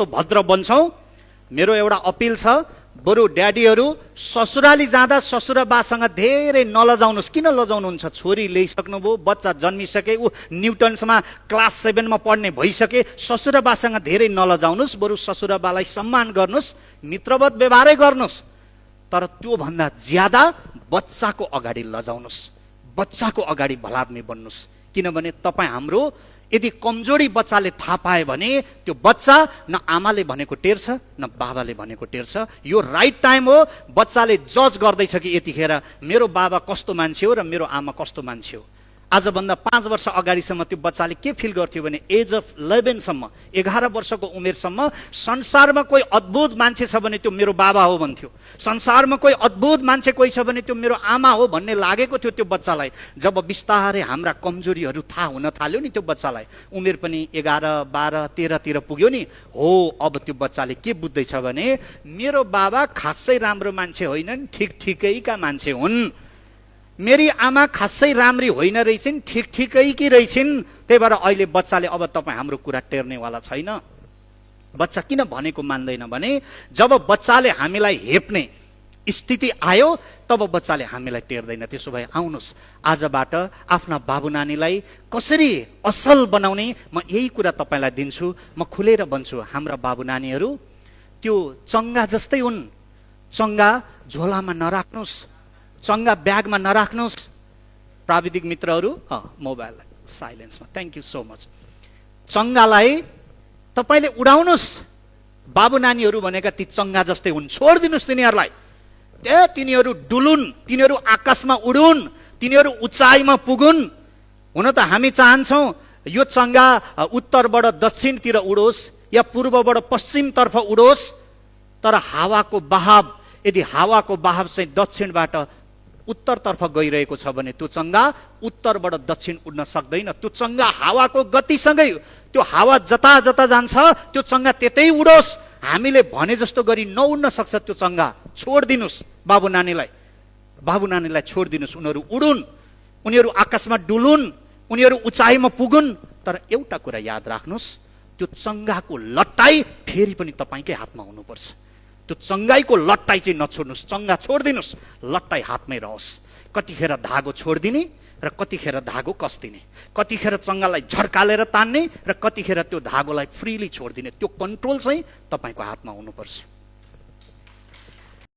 कस्तो भद्र बन्छौँ। मेरो एउटा अपिल छ, बरु ड्याडीहरू ससुराली जाँदा ससुराबासँग धेरै नलजाउनुहोस्। किन लजाउनुहुन्छ? छोरी ल्याइसक्नुभयो, बच्चा जन्मिसके, ऊ न्युटन्समा क्लास 7मा पढ्ने भइसके, ससुराबासँग धेरै नलजाउनुहोस्। बरु ससुराबालाई सम्मान गर्नुहोस्, मित्रवत व्यवहारै गर्नुहोस्। तर त्योभन्दा ज्यादा बच्चाको अगाडि लजाउनुहोस्, बच्चाको अगाडि भलाद्मी बन्नुहोस्। किनभने तपाईँ हाम्रो यदि कमजोरी बच्चाले थाहा पाए भने त्यो बच्चा न आमाले भनेको टेर्छ न बाबाले भनेको टेर्छ। यो राइट टाइम हो। बच्चाले जज गर्दैछ कि यतिखेर मेरो बाबा कस्तो मान्छे हो र मेरो आमा कस्तो मान्छे हो। आजभन्दा 5 वर्ष अगाडिसम्म त्यो बच्चाले के फिल गर्थ्यो भने एज अफ 11सम्म, 11 वर्षको उमेरसम्म संसारमा कोही अद्भुत मान्छे छ भने त्यो मेरो बाबा हो भन्थ्यो। संसारमा कोही अद्भुत मान्छे कोही छ भने त्यो मेरो आमा हो भन्ने लागेको थियो त्यो बच्चालाई। जब बिस्तारै हाम्रा कमजोरीहरू थाहा हुन थाल्यो नि त्यो बच्चालाई, उमेर पनि 11, 12, 13 तिर पुग्यो नि, हो अब त्यो बच्चाले के बुझ्दैछ भने मेरो बाबा खासै राम्रो मान्छे होइनन्, ठिक ठिकैका मान्छे हुन्। मेरी आमा खासै राम्री होइन रहेछिन्, ठिक ठिकैकी रहेछिन्। त्यही भएर अहिले बच्चाले अब तपाईँ हाम्रो कुरा टेर्नेवाला छैन। बच्चा किन भनेको मान्दैन भने जब बच्चाले हामीलाई हेप्ने स्थिति आयो तब बच्चाले हामीलाई टेर्दैन। त्यसो भए आउनुहोस् आजबाट आफ्ना बाबु नानीलाई कसरी असल बनाउने म यही कुरा तपाईँलाई दिन्छु। म खुलेर भन्छु, हाम्रा बाबु नानीहरू त्यो चङ्गा जस्तै हुन्। चङ्गा झोलामा नराख्नुहोस्, चङ्गा ब्यागमा नराख्नुहोस्। प्राविधिक मित्रहरू मोबाइल साइलेन्समा, थ्याङ्क यू सो मच। चङ्गालाई तपाईँले उडाउनुहोस्। बाबु नानीहरू भनेका ती चङ्गा जस्तै हुन्, छोडिदिनुहोस् तिनीहरूलाई। तिनीहरू डुलुन्, तिनीहरू आकाशमा उडुन्, तिनीहरू उचाइमा पुगुन्। हुन त हामी चाहन्छौँ यो चङ्गा उत्तरबाट दक्षिणतिर उडोस् या पूर्वबाट पश्चिमतर्फ उडोस्। तर हावाको बहाव, यदि हावाको बहाव चाहिँ दक्षिणबाट उत्तरतर्फ गइरहेको छ भने त्यो चङ्गा उत्तरबाट दक्षिण उड्न सक्दैन। त्यो चङ्गा हावाको गतिसँगै, त्यो हावा जता जता जान्छ त्यो चङ्गा त्यतै उडोस्। हामीले भने जस्तो गरी नउड्न सक्छ त्यो चङ्गा। छोडिदिनुहोस् बाबु नानीलाई छोडिदिनुहोस्। उनीहरू उडुन्, उनीहरू आकाशमा डुलुन्, उनीहरू उचाइमा पुगुन्। तर एउटा कुरा याद राख्नुहोस्, त्यो चङ्गाको लट्टाई फेरि पनि तपाईँकै हातमा हुनुपर्छ। त्यो चङ्गाईको लट्टाई चाहिँ नछोड्नुहोस्। चङ्गा छोडिदिनुहोस्, लट्टाई हातमै रहोस्। कतिखेर धागो छोडिदिने र कतिखेर धागो कस्दिने, कतिखेर चङ्गालाई झड्कालेर तान्ने र कतिखेर त्यो धागोलाई फ्रीली छोडिदिने, त्यो कन्ट्रोल चाहिँ तपाईँको हातमा हुनुपर्छ।